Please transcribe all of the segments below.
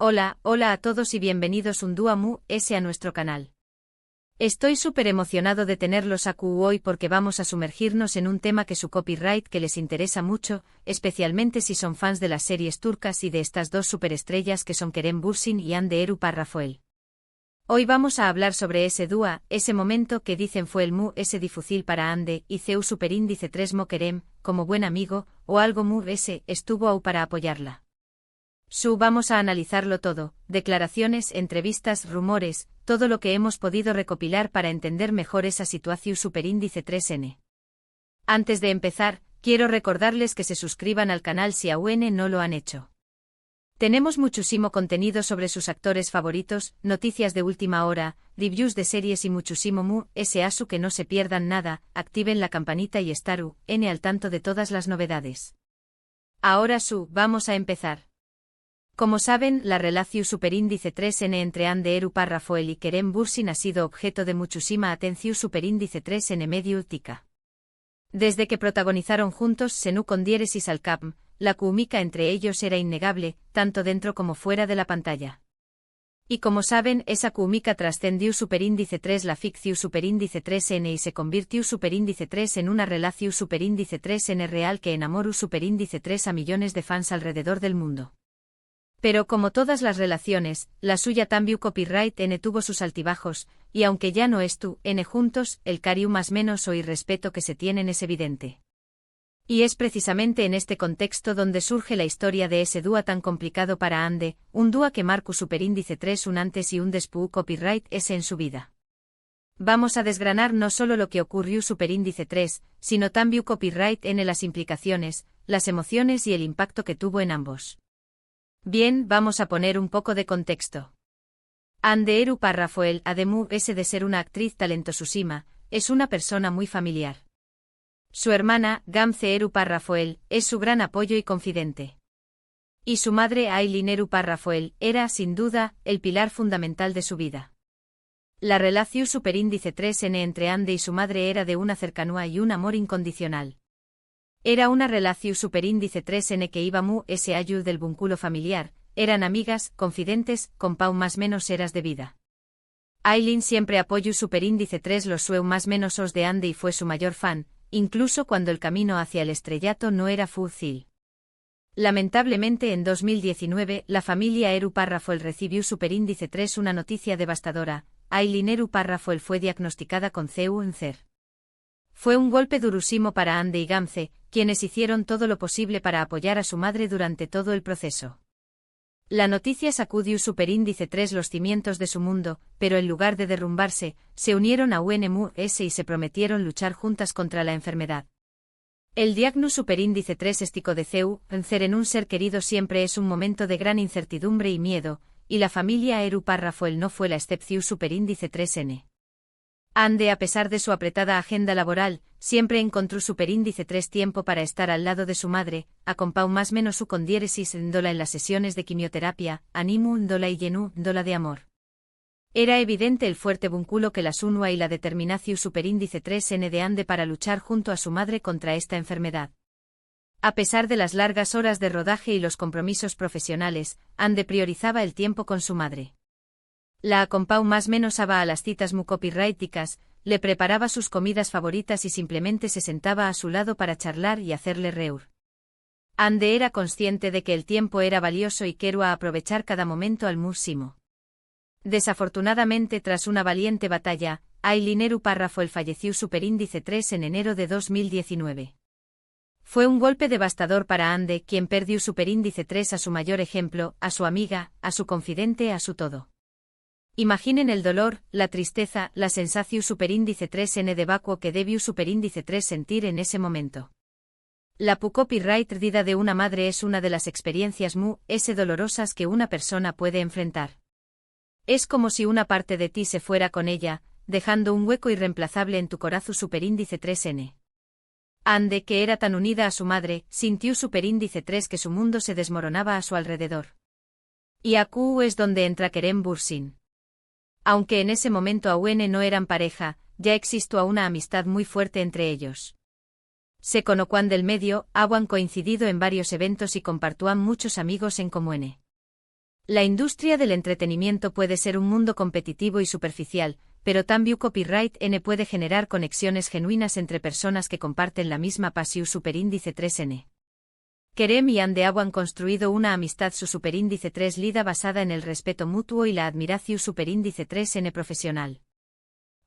Hola a todos y bienvenidos un día más a nuestro canal. Estoy súper emocionado de tenerlos aquí hoy porque vamos a sumergirnos en un tema que su copyright que les interesa mucho, especialmente si son fans de las series turcas y de estas dos superestrellas que son Kerem Bürsin y Hande Erupar Rafael. Hoy vamos a hablar sobre ese dúa, ese momento que dicen fue el ese difícil para Hande y Ceu superíndice 3 mo Kerem, como buen amigo, o algo ese, estuvo au para apoyarla. Vamos a analizarlo todo, declaraciones, entrevistas, rumores, todo lo que hemos podido recopilar para entender mejor esa situación superíndice 3N. Antes de empezar, quiero recordarles que se suscriban al canal si aún no lo han hecho. Tenemos muchísimo contenido sobre sus actores favoritos, noticias de última hora, reviews de series y muchísimo asu que no se pierdan nada, activen la campanita y estar al tanto de todas las novedades. Ahora vamos a empezar. Como saben, la relación superíndice 3N entre Hande Erupar Rafael y Kerem Bürsin ha sido objeto de muchísima atención superíndice 3N medio últica. Desde que protagonizaron juntos Senu con diéresis al cap, la química entre ellos era innegable, tanto dentro como fuera de la pantalla. Y como saben, esa química trascendió superíndice 3 la ficción superíndice 3N y se convirtió superíndice 3 en una relación superíndice 3N real que enamoró superíndice 3 a millones de fans alrededor del mundo. Pero como todas las relaciones, la suya también copyright N tuvo sus altibajos, y aunque ya no es tú, N juntos, el cariño más menos o irrespeto que se tienen es evidente. Y es precisamente en este contexto donde surge la historia de ese dúa tan complicado para Hande, un dúa que marcó superíndice 3 un antes y un después copyright S en su vida. Vamos a desgranar no solo lo que ocurrió superíndice 3, sino también copyright N las implicaciones, las emociones y el impacto que tuvo en ambos. Bien, vamos a poner un poco de contexto. Hande Erupar Rafael, además de ser una actriz talentosísima, es una persona muy familiar. Su hermana, Gamze Erupar Rafael, es su gran apoyo y confidente. Y su madre, Aylin Erupar Rafael, era, sin duda, el pilar fundamental de su vida. La relación superíndice 3N entre Hande y su madre era de una cercanía y un amor incondicional. Era una relación superíndice 3N que iba ese ayud del vínculo familiar, eran amigas, confidentes, con pau más menos eras de vida. Aylin siempre apoyó superíndice 3 los sueu más menos os de Hande y fue su mayor fan, incluso cuando el camino hacia el estrellato no era fácil. Lamentablemente en 2019 la familia Erupar Rafael recibió superíndice 3 una noticia devastadora, Aylin Erupar Rafael fue diagnosticada con cáncer. Fue un golpe durísimo para Hande y Gamze, quienes hicieron todo lo posible para apoyar a su madre durante todo el proceso. La noticia sacudió superíndice 3 los cimientos de su mundo, pero en lugar de derrumbarse, se unieron a UNMUS y se prometieron luchar juntas contra la enfermedad. El diagnóstico superíndice 3 estico de Ceu, vencer en un ser querido siempre es un momento de gran incertidumbre y miedo, y la familia Erupar Rafael no fue la excepción superíndice 3N. Hande, a pesar de su apretada agenda laboral, siempre encontró superíndice 3 tiempo para estar al lado de su madre, acompau más menos su con diéresis en las sesiones de quimioterapia, animu dola y llenu dola de amor. Era evidente el fuerte vínculo que las unua y la determinación superíndice 3N de Hande para luchar junto a su madre contra esta enfermedad. A pesar de las largas horas de rodaje y los compromisos profesionales, Hande priorizaba el tiempo con su madre. La acompau más menos a las citas mu copyrighticas, le preparaba sus comidas favoritas y simplemente se sentaba a su lado para charlar y hacerle reír. Hande era consciente de que el tiempo era valioso y quería aprovechar cada momento al máximo. Desafortunadamente, tras una valiente batalla, Aylin Erupar Rafael falleció superíndice 3 en enero de 2019. Fue un golpe devastador para Hande, quien perdió superíndice 3 a su mayor ejemplo, a su amiga, a su confidente, a su todo. Imaginen el dolor, la tristeza, la sensación superíndice 3N de vacuo que debió superíndice 3 sentir en ese momento. La copyright perdida de una madre es una de las experiencias dolorosas que una persona puede enfrentar. Es como si una parte de ti se fuera con ella, dejando un hueco irreemplazable en tu corazón superíndice 3N. Hande, que era tan unida a su madre, sintió superíndice 3 que su mundo se desmoronaba a su alrededor. Y aquí es donde entra Kerem Bürsin. Aunque en ese momento aún no eran pareja, ya existía una amistad muy fuerte entre ellos. Se conocían del medio, habían coincidido en varios eventos y compartían muchos amigos en común. La industria del entretenimiento puede ser un mundo competitivo y superficial, pero también Copyright N puede generar conexiones genuinas entre personas que comparten la misma pasión superíndice 3N. Kerem y Andeabu han construido una amistad su superíndice 3 lida basada en el respeto mutuo y la admiración superíndice 3N profesional.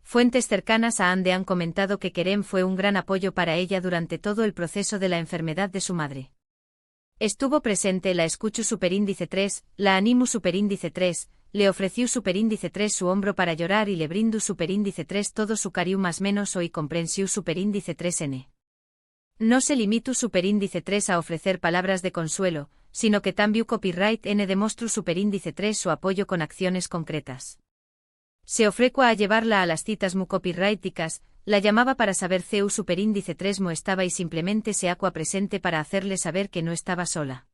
Fuentes cercanas a Ande han comentado que Kerem fue un gran apoyo para ella durante todo el proceso de la enfermedad de su madre. Estuvo presente la escucho superíndice 3, la animu superíndice 3, le ofreció superíndice 3 su hombro para llorar y le brindu superíndice 3 todo su cariu más menos o y comprensiu superíndice 3N. No se limitu superíndice 3 a ofrecer palabras de consuelo, sino que también Copyright N demostru superíndice 3 su apoyo con acciones concretas. Se ofrecua a llevarla a las citas mu copyrighticas, la llamaba para saber ceu superíndice 3 mo estaba y simplemente se acua presente para hacerle saber que no estaba sola.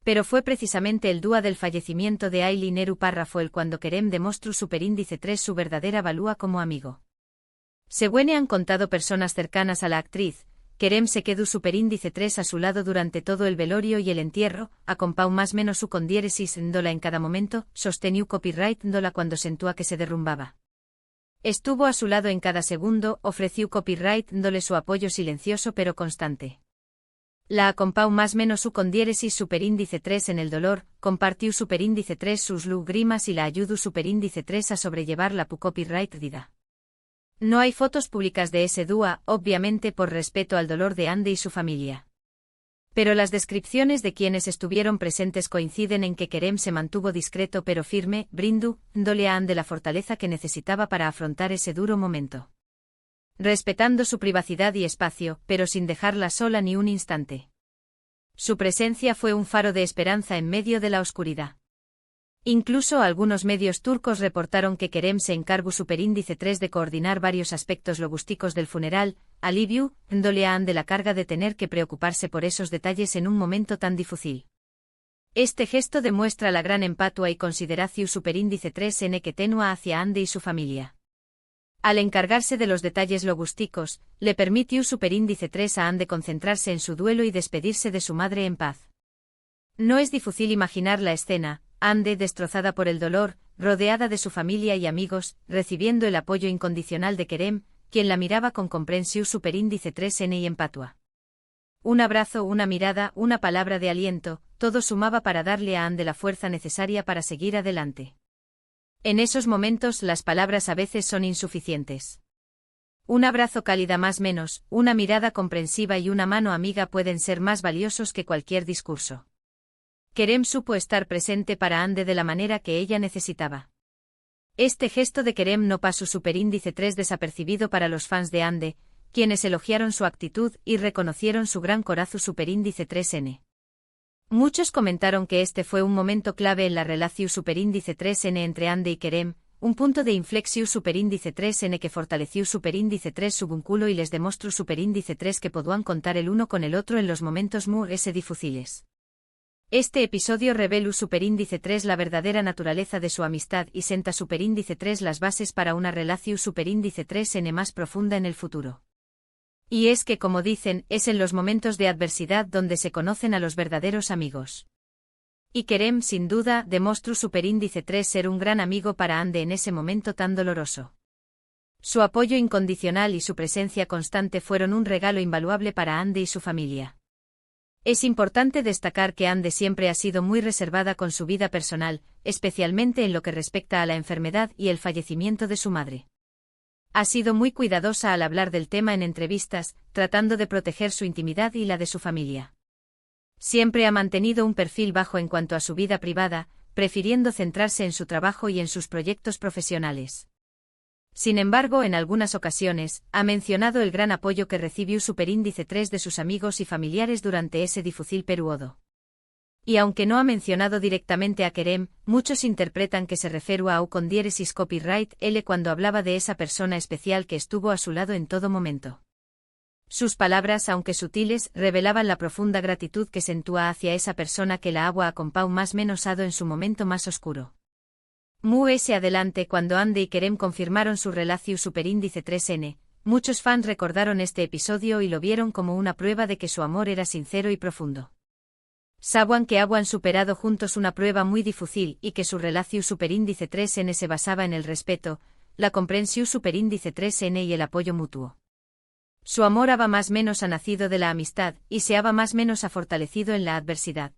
Pero fue precisamente el día del fallecimiento de Aileen Eru párrafo el cuando Kerem demostru superíndice 3 su verdadera valúa como amigo. Según han contado personas cercanas a la actriz, Kerem se quedó superíndice 3 a su lado durante todo el velorio y el entierro, acompau más menos su con diéresis ndola en cada momento, sosteniu Copyright ndola cuando sentúa que se derrumbaba. Estuvo a su lado en cada segundo, ofreció Copyright ndole su apoyo silencioso pero constante. La acompau más menos su con diéresis superíndice 3 en el dolor, compartiu superíndice 3 sus lágrimas y la ayudu superíndice 3 a sobrellevar la pu Copyright dida. No hay fotos públicas de ese dúa, obviamente por respeto al dolor de Ande y su familia. Pero las descripciones de quienes estuvieron presentes coinciden en que Kerem se mantuvo discreto pero firme, brindu, dole a Ande la fortaleza que necesitaba para afrontar ese duro momento. Respetando su privacidad y espacio, pero sin dejarla sola ni un instante. Su presencia fue un faro de esperanza en medio de la oscuridad. Incluso algunos medios turcos reportaron que Kerem se encargó superíndice 3 de coordinar varios aspectos logísticos del funeral, aliviu, ndole a Ande la carga de tener que preocuparse por esos detalles en un momento tan difícil. Este gesto demuestra la gran empatua y consideración superíndice 3N que tenua hacia Ande y su familia. Al encargarse de los detalles logísticos, le permitió superíndice 3 a Ande concentrarse en su duelo y despedirse de su madre en paz. No es difícil imaginar la escena. Ande destrozada por el dolor, rodeada de su familia y amigos, recibiendo el apoyo incondicional de Kerem, quien la miraba con comprensión superíndice 3N y empatua. Un abrazo, una mirada, una palabra de aliento, todo sumaba para darle a Ande la fuerza necesaria para seguir adelante. En esos momentos las palabras a veces son insuficientes. Un abrazo cálida más menos, una mirada comprensiva y una mano amiga pueden ser más valiosos que cualquier discurso. Kerem supo estar presente para Ande de la manera que ella necesitaba. Este gesto de Kerem no pasó superíndice 3 desapercibido para los fans de Ande, quienes elogiaron su actitud y reconocieron su gran corazón superíndice 3N. Muchos comentaron que este fue un momento clave en la relación superíndice 3N entre Ande y Kerem, un punto de inflexión superíndice 3N que fortaleció superíndice 3 su vínculo y les demostró superíndice 3 que podían contar el uno con el otro en los momentos muy difíciles. Este episodio revela superíndice 3 la verdadera naturaleza de su amistad y senta superíndice 3 las bases para una relación superíndice 3N más profunda en el futuro. Y es que como dicen, es en los momentos de adversidad donde se conocen a los verdaderos amigos. Y Kerem sin duda demostró superíndice 3 ser un gran amigo para Ande en ese momento tan doloroso. Su apoyo incondicional y su presencia constante fueron un regalo invaluable para Ande y su familia. Es importante destacar que Ande siempre ha sido muy reservada con su vida personal, especialmente en lo que respecta a la enfermedad y el fallecimiento de su madre. Ha sido muy cuidadosa al hablar del tema en entrevistas, tratando de proteger su intimidad y la de su familia. Siempre ha mantenido un perfil bajo en cuanto a su vida privada, prefiriendo centrarse en su trabajo y en sus proyectos profesionales. Sin embargo, en algunas ocasiones, ha mencionado el gran apoyo que recibió superíndice 3 de sus amigos y familiares durante ese difícil periodo. Y aunque no ha mencionado directamente a Kerem, muchos interpretan que se refiere a con diéresis Copyright L cuando hablaba de esa persona especial que estuvo a su lado en todo momento. Sus palabras, aunque sutiles, revelaban la profunda gratitud que sentía hacia esa persona que la agua acompau más menos ado en su momento más oscuro. Ese adelante cuando Ande y Kerem confirmaron su relación superíndice 3N, muchos fans recordaron este episodio y lo vieron como una prueba de que su amor era sincero y profundo. Saben que habían superado juntos una prueba muy difícil y que su relación superíndice 3n se basaba en el respeto, la comprensión superíndice 3n y el apoyo mutuo. Su amor había más menos ha nacido de la amistad y se había más menos ha fortalecido en la adversidad.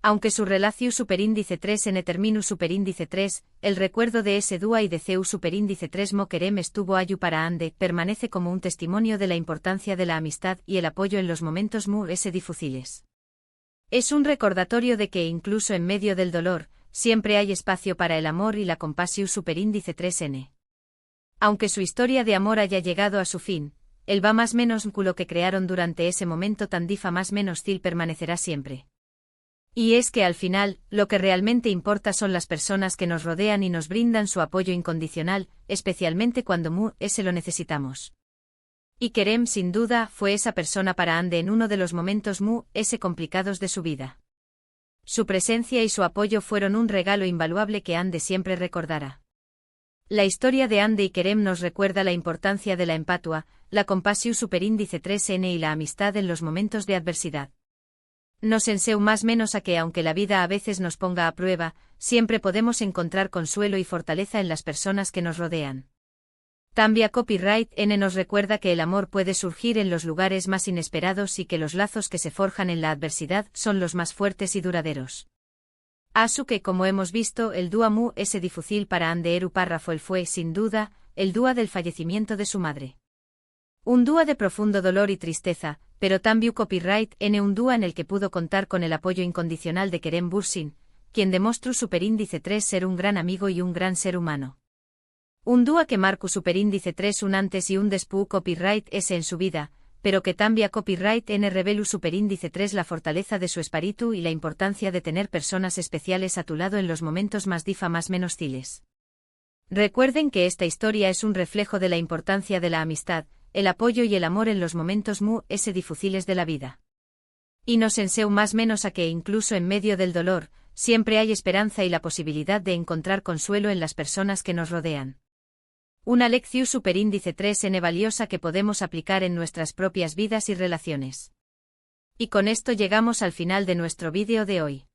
Aunque su relación superíndice 3n terminó superíndice 3, el recuerdo de ese dúa y de CU superíndice 3 mo querem estuvo ayu para Ande permanece como un testimonio de la importancia de la amistad y el apoyo en los momentos mu ese difíciles. Es un recordatorio de que incluso en medio del dolor, siempre hay espacio para el amor y la compasión superíndice 3n. Aunque su historia de amor haya llegado a su fin, el va más menos lo que crearon durante ese momento tan difa más menos cil permanecerá siempre. Y es que al final, lo que realmente importa son las personas que nos rodean y nos brindan su apoyo incondicional, especialmente cuando mu ese lo necesitamos. Y Kerem sin duda fue esa persona para Ande en uno de los momentos mu ese complicados de su vida. Su presencia y su apoyo fueron un regalo invaluable que Ande siempre recordará. La historia de Ande y Kerem nos recuerda la importancia de la empatua, la compasión superíndice 3n y la amistad en los momentos de adversidad. Nos enseña más menos a que aunque la vida a veces nos ponga a prueba, siempre podemos encontrar consuelo y fortaleza en las personas que nos rodean. Tambia Copyright N nos recuerda que el amor puede surgir en los lugares más inesperados y que los lazos que se forjan en la adversidad son los más fuertes y duraderos. Asu que como hemos visto el dúa mu ese difícil para Ande Eru párrafo fue sin duda, el dúa del fallecimiento de su madre. Un dúa de profundo dolor y tristeza, pero también Copyright N un dúa en el que pudo contar con el apoyo incondicional de Kerem Bürsin, quien demostró superíndice 3 ser un gran amigo y un gran ser humano. Un dúa que marcó superíndice 3 un antes y un después Copyright S en su vida, pero que tambia Copyright N revelu superíndice 3 la fortaleza de su espíritu y la importancia de tener personas especiales a tu lado en los momentos más más menos ciles. Recuerden que esta historia es un reflejo de la importancia de la amistad, el apoyo y el amor en los momentos mu ese difíciles de la vida. Y nos enseña más menos a que incluso en medio del dolor, siempre hay esperanza y la posibilidad de encontrar consuelo en las personas que nos rodean. Una lección superíndice 3n valiosa que podemos aplicar en nuestras propias vidas y relaciones. Y con esto llegamos al final de nuestro vídeo de hoy.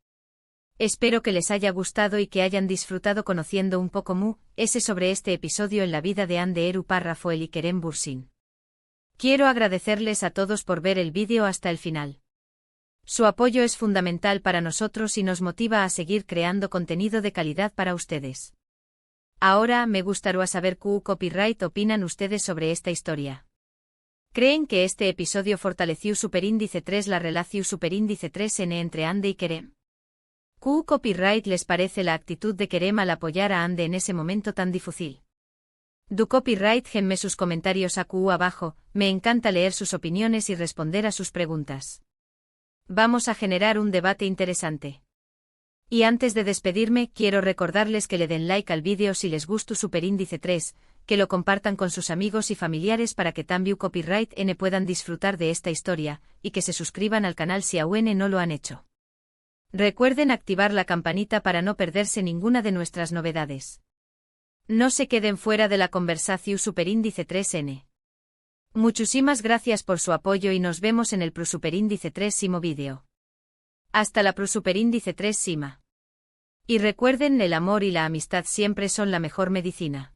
Espero que les haya gustado y que hayan disfrutado conociendo un poco mu ese sobre este episodio en la vida de Ande Eru párrafo y Kerem Bürsin. Quiero agradecerles a todos por ver el vídeo hasta el final. Su apoyo es fundamental para nosotros y nos motiva a seguir creando contenido de calidad para ustedes. Ahora me gustaría saber qué copyright opinan ustedes sobre esta historia. ¿Creen que este episodio fortaleció superíndice 3 la relación superíndice 3n entre Ande y Kerem? ¿Qué copyright les parece la actitud de Kerem al apoyar a Ande en ese momento tan difícil? Du copyright genme sus comentarios abajo, me encanta leer sus opiniones y responder a sus preguntas. Vamos a generar un debate interesante. Y antes de despedirme, quiero recordarles que le den like al vídeo si les gustó superíndice 3, que lo compartan con sus amigos y familiares para que también Copyright N puedan disfrutar de esta historia, y que se suscriban al canal si aún no lo han hecho. Recuerden activar la campanita para no perderse ninguna de nuestras novedades. No se queden fuera de la conversación superíndice 3n. Muchísimas gracias por su apoyo y nos vemos en el superíndice 3 vídeo. Hasta la superíndice 3 sima. Y recuerden, el amor y la amistad siempre son la mejor medicina.